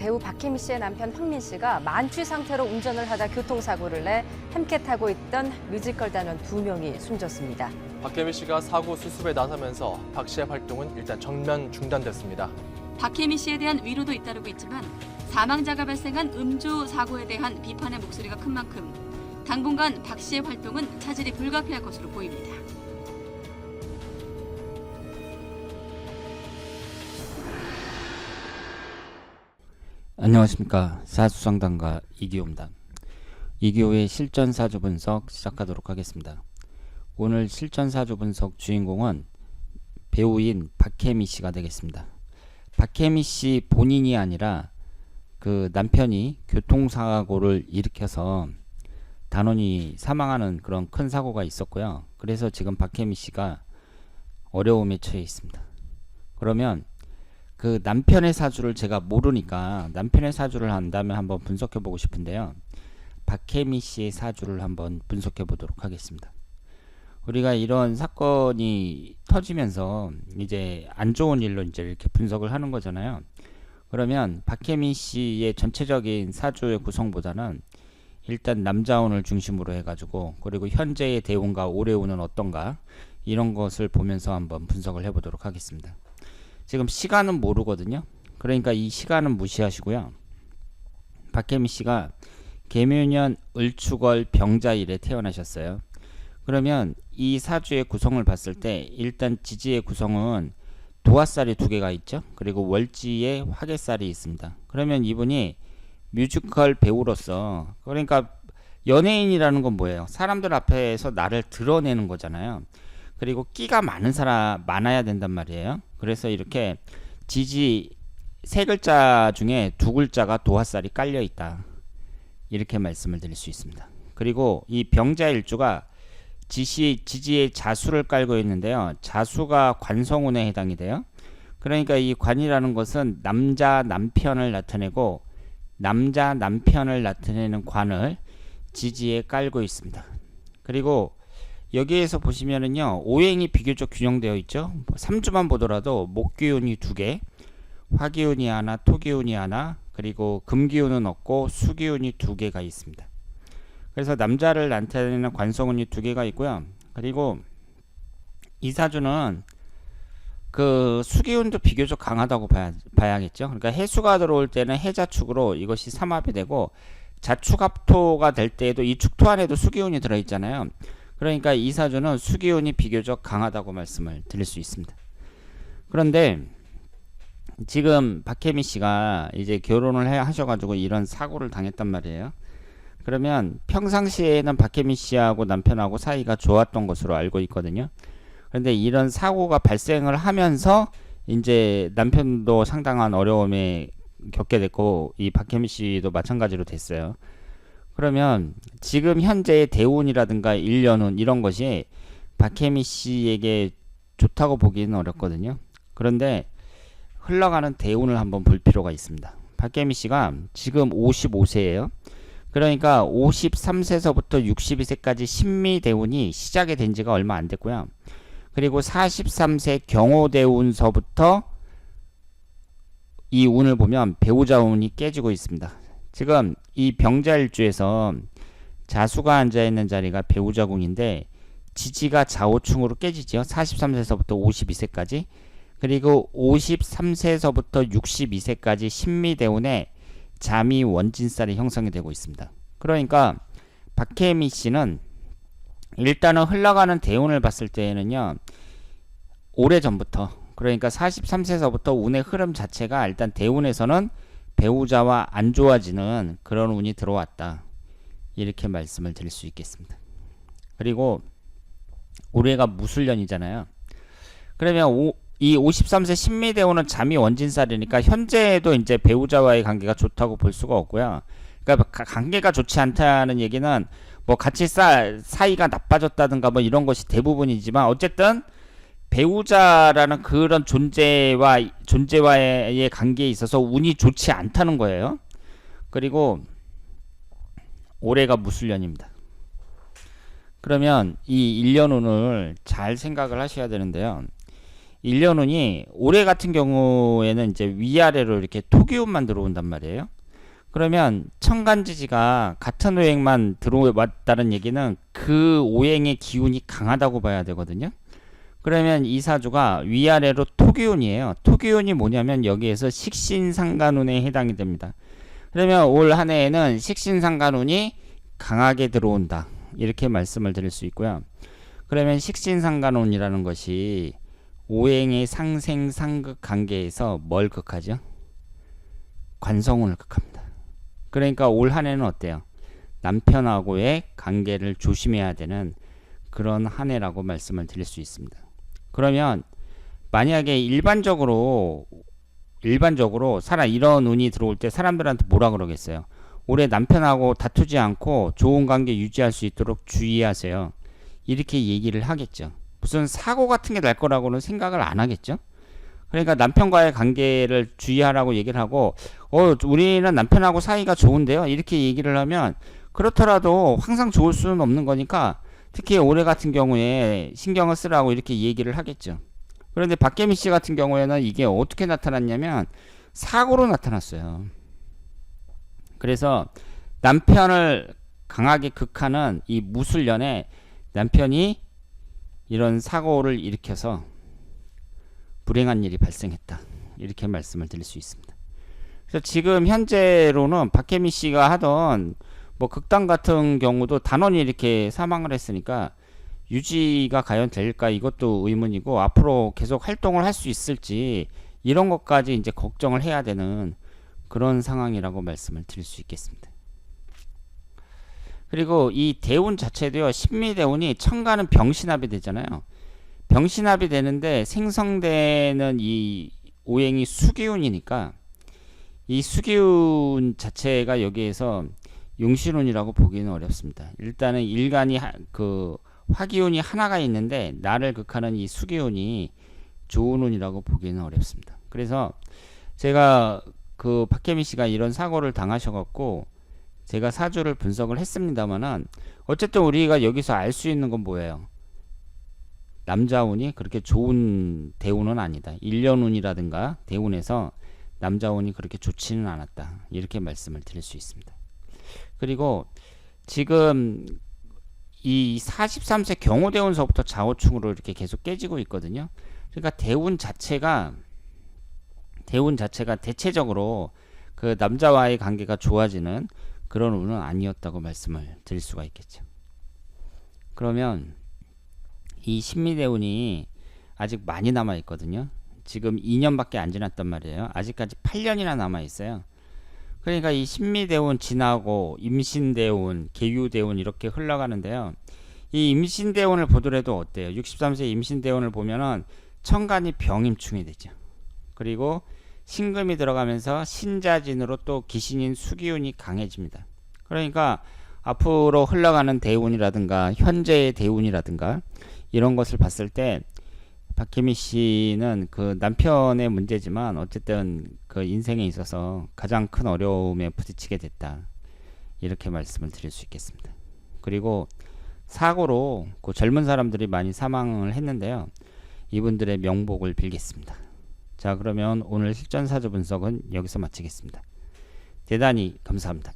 배우 박혜미 씨의 남편 황민 씨가 만취 상태로 운전을 하다 교통사고를 내 함께 타고 있던 뮤지컬 단원 2명이 숨졌습니다. 박혜미 씨가 사고 수습에 나서면서 박 씨의 활동은 일단 전면 중단됐습니다. 박혜미 씨에 대한 위로도 잇따르고 있지만 사망자가 발생한 음주 사고에 대한 비판의 목소리가 큰 만큼 당분간 박 씨의 활동은 차질이 불가피할 것으로 보입니다. 안녕하십니까. 사수상담가 이기호입니다. 이기호의 실전사주 분석 시작하도록 하겠습니다. 오늘 실전사주 분석 주인공은 배우인 박혜미 씨가 되겠습니다. 박혜미 씨 본인이 아니라 그 남편이 교통사고를 일으켜서 단원이 사망하는 그런 큰 사고가 있었고요. 그래서 지금 박혜미 씨가 어려움에 처해 있습니다. 그러면 그 남편의 사주를 제가 모르니까 남편의 사주를 한다면 한번 분석해 보고 싶은데요. 박혜미 씨의 사주를 한번 분석해 보도록 하겠습니다. 우리가 이런 사건이 터지면서 이제 안 좋은 일로 이제 이렇게 분석을 하는 거잖아요. 그러면 박혜미 씨의 전체적인 사주의 구성보다는 일단 남자운을 중심으로 해가지고 그리고 현재의 대운과 올해운은 어떤가 이런 것을 보면서 한번 분석을 해보도록 하겠습니다. 지금 시간은 모르거든요. 그러니까 이 시간은 무시하시고요. 박혜미 씨가 계묘년 을축월 병자일에 태어나셨어요. 그러면 이 사주의 구성을 봤을 때 일단 지지의 구성은 도화살이 2개가 있죠. 그리고 월지에 화개살이 있습니다. 그러면 이분이 뮤지컬 배우로서 그러니까 연예인이라는 건 뭐예요? 사람들 앞에서 나를 드러내는 거잖아요. 그리고 끼가 많은 사람 많아야 된단 말이에요. 그래서 이렇게 지지 3글자 중에 2글자가 도화살이 깔려 있다. 이렇게 말씀을 드릴 수 있습니다. 그리고 이 병자일주가 지지의 자수를 깔고 있는데요. 자수가 관성운에 해당이 돼요. 그러니까 이 관이라는 것은 남자 남편을 나타내고 남자 남편을 나타내는 관을 지지에 깔고 있습니다. 그리고 여기에서 보시면은요, 오행이 비교적 균형되어 있죠. 3주만 보더라도 목기운이 2개, 화기운이 하나, 토기운이 하나, 그리고 금기운은 없고 수기운이 2개가 있습니다. 그래서 남자를 나타내는 관성운이 2개가 있고요. 그리고 이 사주는 그 수기운도 비교적 강하다고 봐야겠죠. 그러니까 해수가 들어올 때는 해자축으로 이것이 삼합이 되고 자축합토가 될 때에도 이 축토 안에도 수기운이 들어있잖아요. 그러니까 이 사주는 수기운이 비교적 강하다고 말씀을 드릴 수 있습니다. 그런데 지금 박혜미 씨가 이제 결혼을 하셔가지고 이런 사고를 당했단 말이에요. 그러면 평상시에는 박혜미 씨하고 남편하고 사이가 좋았던 것으로 알고 있거든요. 그런데 이런 사고가 발생을 하면서 이제 남편도 상당한 어려움에 겪게 됐고 이 박혜미 씨도 마찬가지로 됐어요. 그러면 지금 현재의 대운이라든가 일년운 이런 것이 박혜미 씨에게 좋다고 보기는 어렵거든요. 그런데 흘러가는 대운을 한번 볼 필요가 있습니다. 박혜미 씨가 지금 55세예요. 그러니까 53세서부터 62세까지 신미대운이 시작이 된 지가 얼마 안 됐고요. 그리고 43세 경호대운서부터 이 운을 보면 배우자 운이 깨지고 있습니다. 지금 이 병자일주에서 자수가 앉아있는 자리가 배우자궁인데 지지가 좌우충으로 깨지죠. 43세서부터 52세까지 그리고 53세서부터 62세까지 신미대운에 잠이 원진살이 형성이 되고 있습니다. 그러니까 박혜미 씨는 일단은 흘러가는 대운을 봤을 때에는요. 오래전부터 그러니까 43세서부터 운의 흐름 자체가 일단 대운에서는 배우자와 안 좋아지는 그런 운이 들어왔다. 이렇게 말씀을 드릴 수 있겠습니다. 그리고 올해가 무술년이잖아요. 그러면 이 53세 신미대운은 잠이 원진살이니까 현재에도 이제 배우자와의 관계가 좋다고 볼 수가 없고요. 그러니까 관계가 좋지 않다는 얘기는 뭐 같이 사이가 나빠졌다든가 뭐 이런 것이 대부분이지만 어쨌든 배우자라는 그런 존재와의 관계에 있어서 운이 좋지 않다는 거예요. 그리고 올해가 무술년입니다. 그러면 이 1년 운을 잘 생각을 하셔야 되는데요. 일년운이 올해 같은 경우에는 이제 위아래로 이렇게 토기운만 들어온단 말이에요. 그러면 천간지지가 같은 오행만 들어왔다는 얘기는 그 오행의 기운이 강하다고 봐야 되거든요. 그러면 이 사주가 위아래로 토기운이에요. 토기운이 뭐냐면 여기에서 식신상간운에 해당이 됩니다. 그러면 올 한 해에는 식신상간운이 강하게 들어온다. 이렇게 말씀을 드릴 수 있고요. 그러면 식신상간운이라는 것이 오행의 상생상극 관계에서 뭘 극하죠? 관성운을 극합니다. 그러니까 올 한 해는 어때요? 남편하고의 관계를 조심해야 되는 그런 한 해라고 말씀을 드릴 수 있습니다. 그러면 만약에 일반적으로 이런 운이 들어올 때 사람들한테 뭐라 그러겠어요? 올해 남편하고 다투지 않고 좋은 관계 유지할 수 있도록 주의하세요. 이렇게 얘기를 하겠죠. 무슨 사고 같은 게 날 거라고는 생각을 안 하겠죠. 그러니까 남편과의 관계를 주의하라고 얘기를 하고 우리는 남편하고 사이가 좋은데요. 이렇게 얘기를 하면 그렇더라도 항상 좋을 수는 없는 거니까 특히 올해 같은 경우에 신경을 쓰라고 이렇게 얘기를 하겠죠. 그런데 박계미 씨 같은 경우에는 이게 어떻게 나타났냐면 사고로 나타났어요. 그래서 남편을 강하게 극하는 이 무술년에 남편이 이런 사고를 일으켜서 불행한 일이 발생했다. 이렇게 말씀을 드릴 수 있습니다. 그래서 지금 현재로는 박혜미 씨가 하던 뭐 극단 같은 경우도 단원이 이렇게 사망을 했으니까 유지가 과연 될까 이것도 의문이고 앞으로 계속 활동을 할 수 있을지 이런 것까지 이제 걱정을 해야 되는 그런 상황이라고 말씀을 드릴 수 있겠습니다. 그리고 이 대운 자체도요. 신미대운이 천간은 병신합이 되잖아요. 병신합이 되는데 생성되는 이 오행이 수기운이니까 이 수기운 자체가 여기에서 용신운이라고 보기는 어렵습니다. 일단은 일간이 화기운이 하나가 있는데 나를 극하는 이 수기운이 좋은 운이라고 보기는 어렵습니다. 그래서 제가 박혜미 씨가 이런 사고를 당하셔갖고 제가 사주를 분석을 했습니다만은 어쨌든 우리가 여기서 알 수 있는 건 뭐예요? 남자운이 그렇게 좋은 대운은 아니다. 일년운이라든가 대운에서 남자운이 그렇게 좋지는 않았다. 이렇게 말씀을 드릴 수 있습니다. 그리고 지금 이 43세 경호대운서부터 좌우충으로 이렇게 계속 깨지고 있거든요. 그러니까 대운 자체가 대체적으로 그 남자와의 관계가 좋아지는 그런 운은 아니었다고 말씀을 드릴 수가 있겠죠. 그러면 이 신미대운이 아직 많이 남아 있거든요. 지금 2년밖에 안 지났단 말이에요. 아직까지 8년이나 남아 있어요. 그러니까 이 신미대운 지나고 임신대운, 계유대운 이렇게 흘러가는데요. 이 임신대운을 보더라도 어때요? 63세 임신대운을 보면은 천간이 병임충이 되죠. 그리고 신금이 들어가면서 신자진으로 또 기신인 수기운이 강해집니다. 그러니까 앞으로 흘러가는 대운이라든가 현재의 대운이라든가 이런 것을 봤을 때 박혜미 씨는 그 남편의 문제지만 어쨌든 그 인생에 있어서 가장 큰 어려움에 부딪히게 됐다. 이렇게 말씀을 드릴 수 있겠습니다. 그리고 사고로 그 젊은 사람들이 많이 사망을 했는데요. 이분들의 명복을 빌겠습니다. 자, 그러면 오늘 실전사주 분석은 여기서 마치겠습니다. 대단히 감사합니다.